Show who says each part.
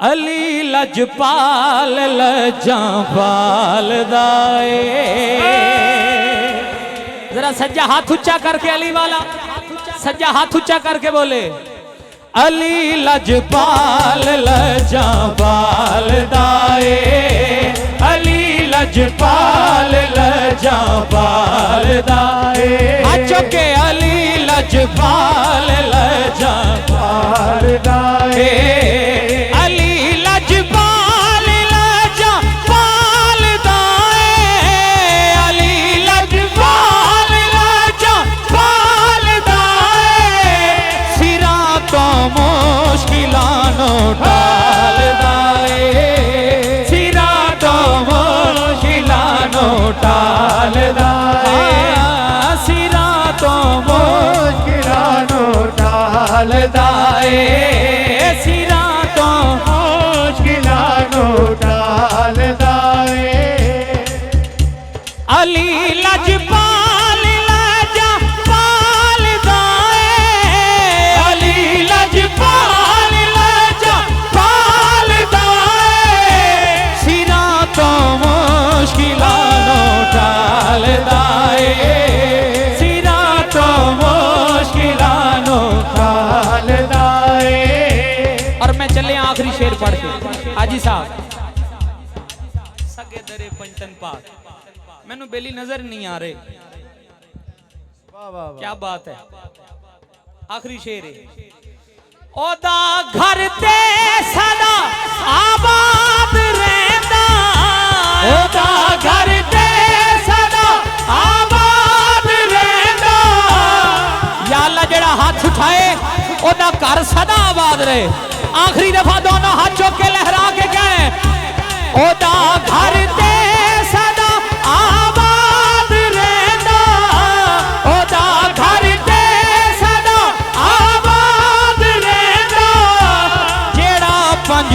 Speaker 1: अली लजपाल लजापाल दाए। जरा सज्जा हाथ ऊंचा करके अली वाला, सज्जा हाथ ऊंचा करके बोले अली लजपाल लजापाल दाए। अली लजपाल लजापाल दाए। अच्छो के अली लजपाल लजापाल दाए। टाल दाए सिरा तो मुश्किलानो टाल दाए। सिरा तो मुश्किलानो टाल दाए। सिरा तो मुश्किलानो टाल दाए। अली लजपाल लजापाल दाए। अली लजपाल टाल दाए। सिरा तो मुश्किलानो टाल दाए। और मैं चले आखिरी शेर पढ़ के हाजी साहब सगे दरे पंचन पाक मैनू बेली नजर नहीं आ रहे। क्या बात है। आखिरी शेर है ओदा घर ते सदा आबाद रहंदा। ओदा घर ते सदा आबाद रहंदा। या अल्लाह जेड़ा हाथ उठाए ओदा घर सदा आबाद रहे। आखिरी दफा दोनों हाथ चौक के लहरा के कहे ओदा घर ते सदा आबाद रहंदा। ओदा घर ते सदा आबाद रहंदा। जेड़ा पंज